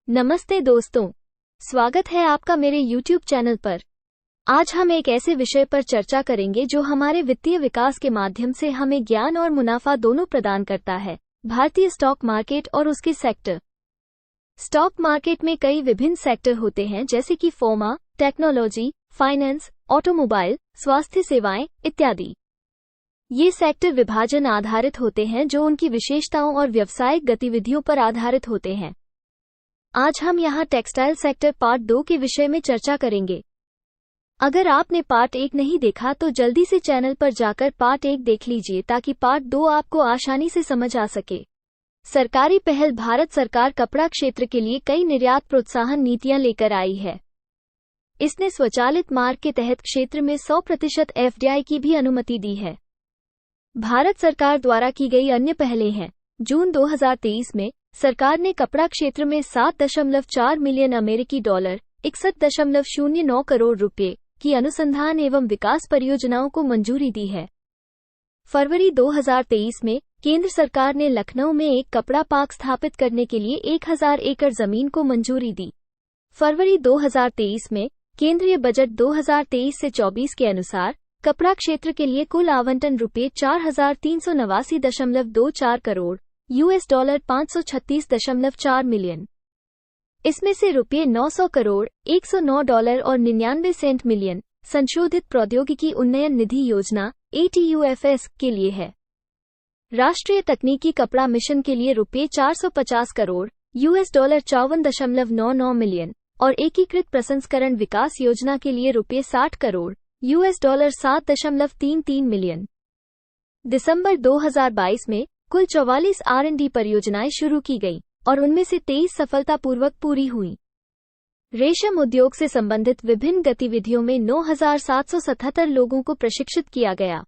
नमस्ते दोस्तों, स्वागत है आपका मेरे YouTube चैनल पर। आज हम एक ऐसे विषय पर चर्चा करेंगे जो हमारे वित्तीय विकास के माध्यम से हमें ज्ञान और मुनाफा दोनों प्रदान करता है, भारतीय स्टॉक मार्केट और उसके सेक्टर। स्टॉक मार्केट में कई विभिन्न सेक्टर होते हैं जैसे कि फार्मा, टेक्नोलॉजी, फाइनेंस, ऑटोमोबाइल, स्वास्थ्य सेवाएं इत्यादि। ये सेक्टर विभाजन आधारित होते हैं जो उनकी विशेषताओं और व्यावसायिक गतिविधियों पर आधारित होते हैं। आज हम यहाँ टेक्सटाइल सेक्टर पार्ट 2 के विषय में चर्चा करेंगे। अगर आपने पार्ट 1 नहीं देखा तो जल्दी से चैनल पर जाकर पार्ट 1 देख लीजिए ताकि पार्ट 2 आपको आसानी से समझ आ सके। सरकारी पहल। भारत सरकार कपड़ा क्षेत्र के लिए कई निर्यात प्रोत्साहन नीतियां लेकर आई है। इसने स्वचालित मार्ग के तहत क्षेत्र में 100% FDI की भी अनुमति दी है। भारत सरकार द्वारा की गई अन्य पहलें हैं। जून 2023 में सरकार ने कपड़ा क्षेत्र में 7.4 मिलियन अमेरिकी डॉलर 61.09 करोड़ रुपए की अनुसंधान एवं विकास परियोजनाओं को मंजूरी दी है। फरवरी 2023 में केंद्र सरकार ने लखनऊ में एक कपड़ा पार्क स्थापित करने के लिए 1000 एकड़ जमीन को मंजूरी दी। फरवरी 2023 में केंद्रीय बजट 2023 से 24 के अनुसार कपड़ा क्षेत्र के लिए कुल आवंटन रुपये 4389.24 करोड़ $, 536.4 मिलियन। इसमें से रुपये 900 करोड़ $109 और 99 मिलियन संशोधित प्रौद्योगिकी उन्नयन निधि योजना ATUFS के लिए है। राष्ट्रीय तकनीकी कपड़ा मिशन के लिए रुपये 450 करोड़ $, 54.99 मिलियन और एकीकृत प्रसंस्करण विकास योजना के लिए रुपये 60 करोड़ $, 7.33 मिलियन। दिसंबर 2022 में कुल 44 R&D परियोजनाएं शुरू की गईं और उनमें से 23 सफलतापूर्वक पूरी हुईं। रेशम उद्योग से संबंधित विभिन्न गतिविधियों में 9,777 लोगों को प्रशिक्षित किया गया।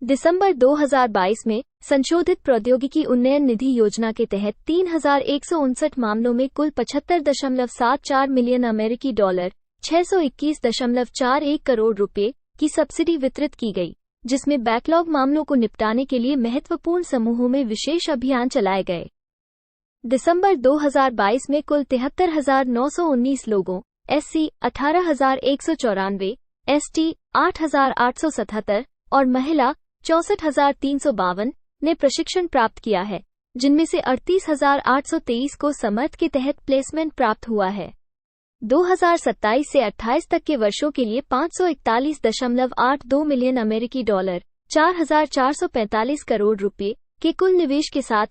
दिसंबर 2022 में संशोधित प्रौद्योगिकी उन्नयन निधि योजना के तहत 3,159 मामलों में कुल 75.74 मिलियन अमेरिकी डॉलर 621.41 करोड़ रुपए की सब्सिडी वितरित की गई, जिसमें बैकलॉग मामलों को निपटाने के लिए महत्वपूर्ण समूहों में विशेष अभियान चलाए गए। दिसंबर 2022 में कुल 73,919 लोगों SC 18,194, ST 8,877 और महिला 64,352 ने प्रशिक्षण प्राप्त किया है, जिनमें से 38,823 को समर्थ के तहत प्लेसमेंट प्राप्त हुआ है। 2027 से 28 तक के वर्षों के लिए 541.82 मिलियन अमेरिकी डॉलर 4,445 करोड़ रुपए के कुल निवेश के साथ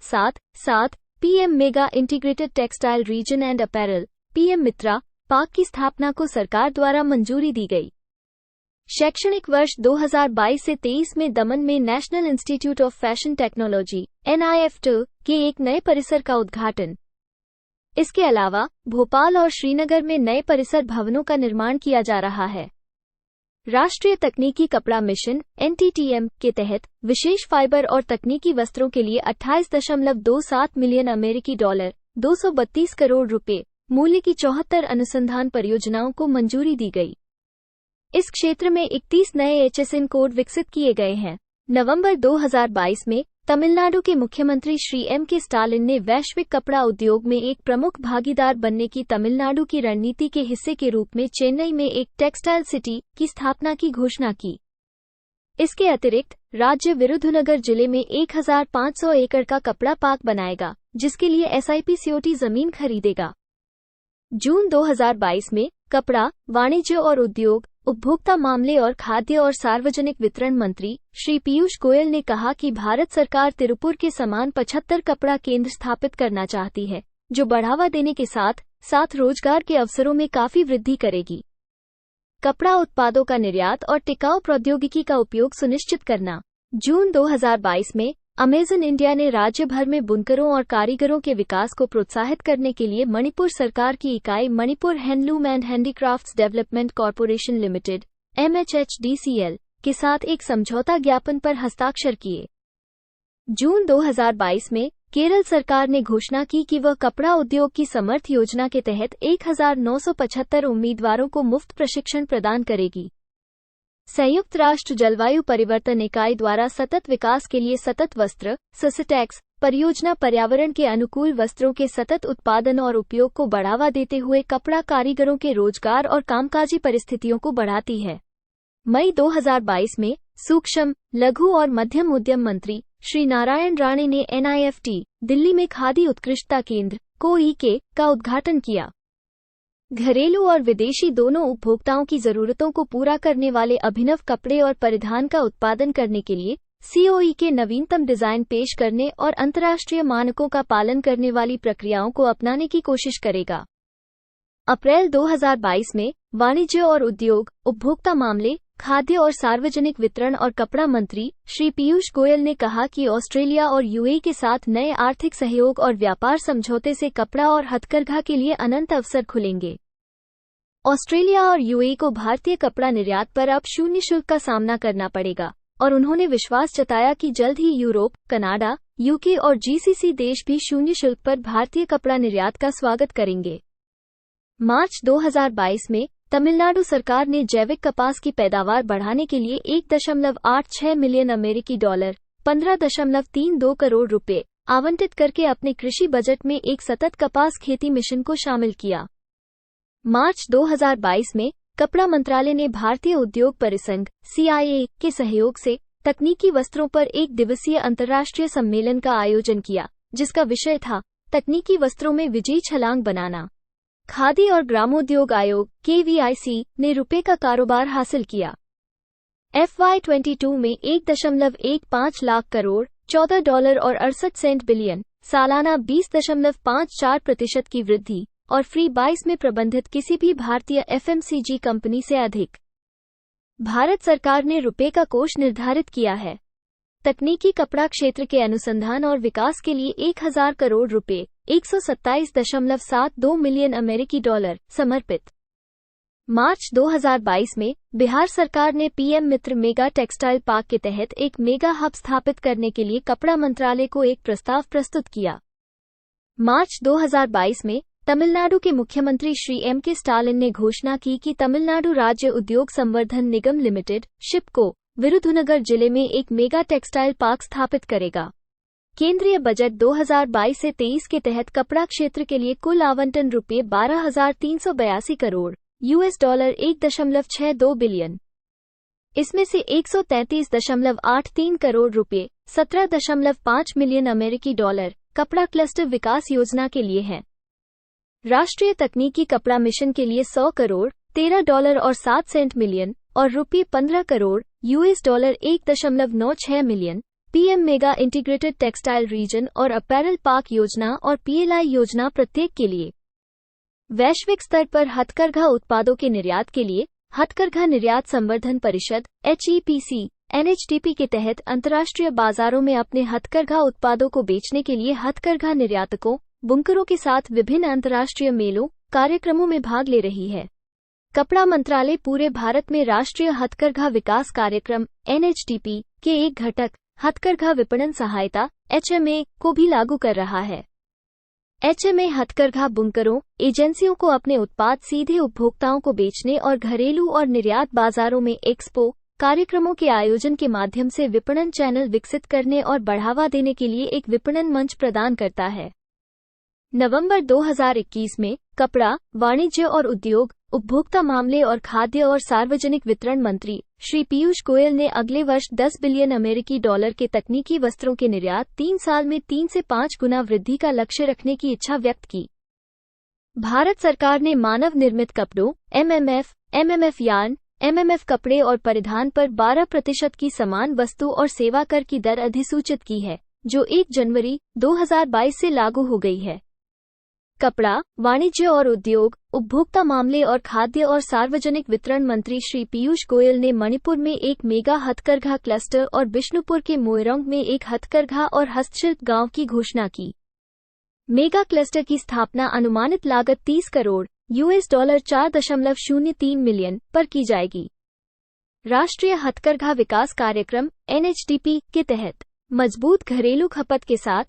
साथ PM mega integrated textile reason and apparel PM Mitra park की स्थापना को सरकार द्वारा मंजूरी दी गई। शैक्षणिक वर्ष 2022 से 23 में दमन में national institute of fashion technology NIFT के एक नए परिसर का उद्घाटन। इसके अलावा भोपाल और श्रीनगर में नए परिसर भवनों का निर्माण किया जा रहा है। राष्ट्रीय तकनीकी कपड़ा मिशन NTTM के तहत विशेष फाइबर और तकनीकी वस्त्रों के लिए 28.27 मिलियन अमेरिकी डॉलर 232 करोड़ रुपए मूल्य की 74 अनुसंधान परियोजनाओं को मंजूरी दी गई। इस क्षेत्र में 31 नए HSN कोड विकसित किए गए हैं। नवंबर 2022 में तमिलनाडु के मुख्यमंत्री श्री M.K. स्टालिन ने वैश्विक कपड़ा उद्योग में एक प्रमुख भागीदार बनने की तमिलनाडु की रणनीति के हिस्से के रूप में चेन्नई में एक टेक्सटाइल सिटी की स्थापना की घोषणा की। इसके अतिरिक्त राज्य विरुधुनगर जिले में 1,500 एकड़ का कपड़ा पार्क बनाएगा, जिसके लिए SIPCOT जमीन खरीदेगा। जून 2022 में कपड़ा, वाणिज्य और उद्योग, उपभोक्ता मामले और खाद्य और सार्वजनिक वितरण मंत्री श्री पीयूष गोयल ने कहा कि भारत सरकार तिरुपुर के समान 75 कपड़ा केंद्र स्थापित करना चाहती है, जो बढ़ावा देने के साथ साथ रोजगार के अवसरों में काफी वृद्धि करेगी। कपड़ा उत्पादों का निर्यात और टिकाऊ प्रौद्योगिकी का उपयोग सुनिश्चित करना। जून 2022 में अमेजन इंडिया ने राज्य भर में बुनकरों और कारीगरों के विकास को प्रोत्साहित करने के लिए मणिपुर सरकार की इकाई Manipur handloom and handicrafts development corporation limited MHHDCL के साथ एक समझौता ज्ञापन पर हस्ताक्षर किए। जून 2022 में केरल सरकार ने घोषणा की कि वह कपड़ा उद्योग की समर्थ योजना के तहत 1975 उम्मीदवारों को मुफ्त प्रशिक्षण प्रदान करेगी। संयुक्त राष्ट्र जलवायु परिवर्तन इकाई द्वारा सतत विकास के लिए सतत वस्त्र सस्टेक्स परियोजना पर्यावरण के अनुकूल वस्त्रों के सतत उत्पादन और उपयोग को बढ़ावा देते हुए कपड़ा कारीगरों के रोजगार और कामकाजी परिस्थितियों को बढ़ाती है। मई 2022 में सूक्ष्म, लघु और मध्यम उद्यम मंत्री श्री नारायण राणे ने NIFT दिल्ली में खादी उत्कृष्टता केंद्र (KOIK) का उद्घाटन किया। घरेलू और विदेशी दोनों उपभोक्ताओं की जरूरतों को पूरा करने वाले अभिनव कपड़े और परिधान का उत्पादन करने के लिए KOIK नवीनतम डिजाइन पेश करने और अंतर्राष्ट्रीय मानकों का पालन करने वाली प्रक्रियाओं को अपनाने की कोशिश करेगा। अप्रैल 2022 में वाणिज्य और उद्योग, उपभोक्ता मामले, खाद्य और सार्वजनिक वितरण और कपड़ा मंत्री श्री पीयूष गोयल ने कहा कि ऑस्ट्रेलिया और UAE के साथ नए आर्थिक सहयोग और व्यापार समझौते से कपड़ा और हथकरघा के लिए अनंत अवसर खुलेंगे। ऑस्ट्रेलिया और UAE को भारतीय कपड़ा निर्यात पर अब शून्य शुल्क का सामना करना पड़ेगा और उन्होंने विश्वास जताया कि जल्द ही यूरोप, कनाडा, UK और GCC देश भी शून्य शुल्क पर भारतीय कपड़ा निर्यात का स्वागत करेंगे। मार्च 2022 में तमिलनाडु सरकार ने जैविक कपास की पैदावार बढ़ाने के लिए 1.86 मिलियन अमेरिकी डॉलर $15.32 करोड़ रुपए आवंटित करके अपने कृषि बजट में एक सतत कपास खेती मिशन को शामिल किया। मार्च 2022 में कपड़ा मंत्रालय ने भारतीय उद्योग परिसंघ CIA के सहयोग से तकनीकी वस्त्रों पर एक दिवसीय अंतर्राष्ट्रीय सम्मेलन का आयोजन किया, जिसका विषय था तकनीकी वस्त्रों में विजयी छलांग बनाना। खादी और ग्रामोद्योग आयोग KVIC ने रुपए का कारोबार हासिल किया। FY22 में 1.15 लाख करोड़ $14 और 68 बिलियन सालाना 20.54% की वृद्धि और फ्री 22 में प्रबंधित किसी भी भारतीय FMCG कंपनी से अधिक। भारत सरकार ने रुपए का कोष निर्धारित किया है। तकनीकी कपड़ा क्षेत्र के अनुसंधान और विकास के लिए 1000 करोड़ रुपए 127.72 मिलियन अमेरिकी डॉलर समर्पित। मार्च 2022 में बिहार सरकार ने PM मित्र मेगा टेक्सटाइल पार्क के तहत एक मेगा हब स्थापित करने के लिए कपड़ा मंत्रालय को एक प्रस्ताव प्रस्तुत किया। मार्च 2022 में तमिलनाडु के मुख्यमंत्री श्री M.K. स्टालिन ने घोषणा की कि तमिलनाडु राज्य उद्योग संवर्धन निगम लिमिटेड (शिपको) विरुधुनगर जिले में एक मेगा टेक्सटाइल पार्क स्थापित करेगा। केंद्रीय बजट 2022 से 23 के तहत कपड़ा क्षेत्र के लिए कुल आवंटन रुपये 12,382 करोड़ $1.62 बिलियन। इसमें से 133.83 करोड़ रुपये 17.5 मिलियन अमेरिकी डॉलर कपड़ा क्लस्टर विकास योजना के लिए हैं। राष्ट्रीय तकनीकी कपड़ा मिशन के लिए 100 करोड़ $13 और 7 सेंट मिलियन और रुपये 15 crore $1.96 million PM mega integrated textile reason और अपैरल पार्क योजना और PLI योजना प्रत्येक के लिए। वैश्विक स्तर पर हथकरघा उत्पादों के निर्यात के लिए हथकरघा निर्यात संवर्धन परिषद HEPC NHTP के तहत अंतर्राष्ट्रीय बाजारों में अपने हथकरघा उत्पादों को बेचने के लिए हथकरघा निर्यातकों, बुनकरों के साथ विभिन्न अंतर्राष्ट्रीय मेलों, कार्यक्रमों में भाग ले रही है। कपड़ा मंत्रालय पूरे भारत में राष्ट्रीय हथकरघा विकास कार्यक्रम NHTP के एक घटक हथकरघा विपणन सहायता HMA को भी लागू कर रहा है। HMA हथकरघा बुनकरों, एजेंसियों को अपने उत्पाद सीधे उपभोक्ताओं को बेचने और घरेलू और निर्यात बाजारों में एक्सपो कार्यक्रमों के आयोजन के माध्यम से विपणन चैनल विकसित करने और बढ़ावा देने के लिए एक विपणन मंच प्रदान करता है। नवंबर 2021 में कपड़ा, वाणिज्य और उद्योग, उपभोक्ता मामले और खाद्य और सार्वजनिक वितरण मंत्री श्री पीयूष गोयल ने अगले वर्ष 10 बिलियन अमेरिकी डॉलर के तकनीकी वस्त्रों के निर्यात 3 साल में 3 से 5 गुना वृद्धि का लक्ष्य रखने की इच्छा व्यक्त की। भारत सरकार ने मानव निर्मित कपड़ों MMF यार्न, MMF कपड़े और परिधान पर 12% की समान वस्तु और सेवा कर की दर अधिसूचित की है, जो 1 जनवरी 2022 से लागू हो गई है। कपड़ा, वाणिज्य और उद्योग, उपभोक्ता मामले और खाद्य और सार्वजनिक वितरण मंत्री श्री पीयूष गोयल ने मणिपुर में एक मेगा हथकरघा क्लस्टर और बिष्णुपुर के मोइरांग में एक हथकरघा और हस्तशिल्प गांव की घोषणा की। मेगा क्लस्टर की स्थापना अनुमानित लागत 30 करोड़ $4.03 मिलियन पर की जाएगी। राष्ट्रीय हथकरघा विकास कार्यक्रम NHTP के तहत मजबूत घरेलू खपत के साथ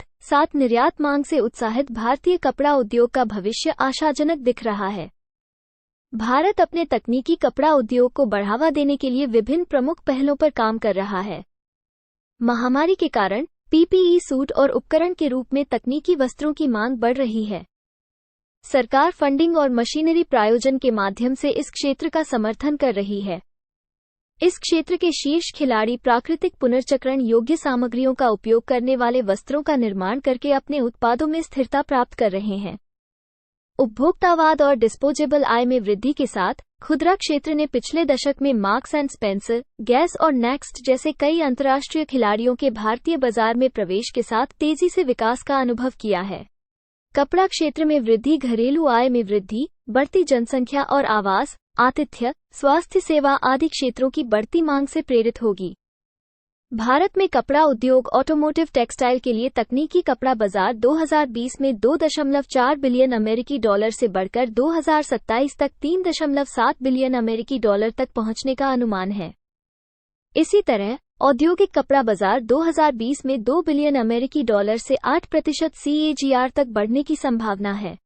निर्यात मांग से उत्साहित भारतीय कपड़ा उद्योग का भविष्य आशाजनक दिख रहा है। भारत अपने तकनीकी कपड़ा उद्योग को बढ़ावा देने के लिए विभिन्न प्रमुख पहलों पर काम कर रहा है। महामारी के कारण पीपीई सूट और उपकरण के रूप में तकनीकी वस्त्रों की मांग बढ़ रही है। सरकार फंडिंग और मशीनरी प्रायोजन के माध्यम से इस क्षेत्र का समर्थन कर रही है। इस क्षेत्र के शीर्ष खिलाड़ी प्राकृतिक पुनर्चक्रण योग्य सामग्रियों का उपयोग करने वाले वस्त्रों का निर्माण करके अपने उत्पादों में स्थिरता प्राप्त कर रहे हैं। उपभोक्तावाद और डिस्पोजेबल आय में वृद्धि के साथ खुदरा क्षेत्र ने पिछले दशक में मार्क्स एंड स्पेंसर, गैस और नेक्स्ट जैसे कई अंतर्राष्ट्रीय खिलाड़ियों के भारतीय बाजार में प्रवेश के साथ तेजी से विकास का अनुभव किया है। कपड़ा क्षेत्र में वृद्धि घरेलू आय में वृद्धि, बढ़ती जनसंख्या और आवास, आतिथ्य, स्वास्थ्य सेवा आदि क्षेत्रों की बढ़ती मांग से प्रेरित होगी। भारत में कपड़ा उद्योग ऑटोमोटिव टेक्सटाइल के लिए तकनीकी कपड़ा बाजार 2020 में $2.4 बिलियन अमेरिकी डॉलर से बढ़कर 2027 तक $3.7 बिलियन अमेरिकी डॉलर तक पहुंचने का अनुमान है। इसी तरह औद्योगिक कपड़ा बाजार 2020 में $2 बिलियन अमेरिकी डॉलर से 8% CAGR तक बढ़ने की संभावना है।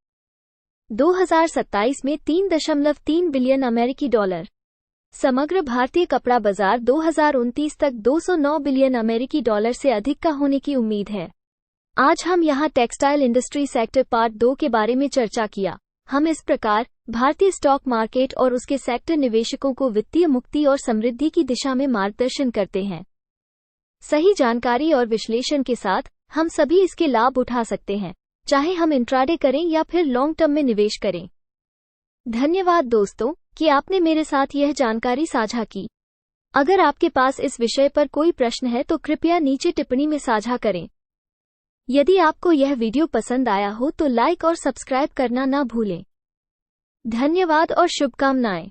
2027 में $3.3 बिलियन अमेरिकी डॉलर। समग्र भारतीय कपड़ा बाजार 2029 तक 209 बिलियन अमेरिकी डॉलर से अधिक का होने की उम्मीद है। आज हम यहाँ टेक्सटाइल इंडस्ट्री सेक्टर पार्ट 2 के बारे में चर्चा किया। हम इस प्रकार भारतीय स्टॉक मार्केट और उसके सेक्टर निवेशकों को वित्तीय मुक्ति और समृद्धि की दिशा में मार्गदर्शन करते हैं। सही जानकारी और विश्लेषण के साथ हम सभी इसके लाभ उठा सकते हैं, चाहे हम इंट्राडे करें या फिर लॉन्ग टर्म में निवेश करें। धन्यवाद दोस्तों कि आपने मेरे साथ यह जानकारी साझा की। अगर आपके पास इस विषय पर कोई प्रश्न है तो कृपया नीचे टिप्पणी में साझा करें। यदि आपको यह वीडियो पसंद आया हो तो लाइक और सब्सक्राइब करना ना भूलें। धन्यवाद और शुभकामनाएं।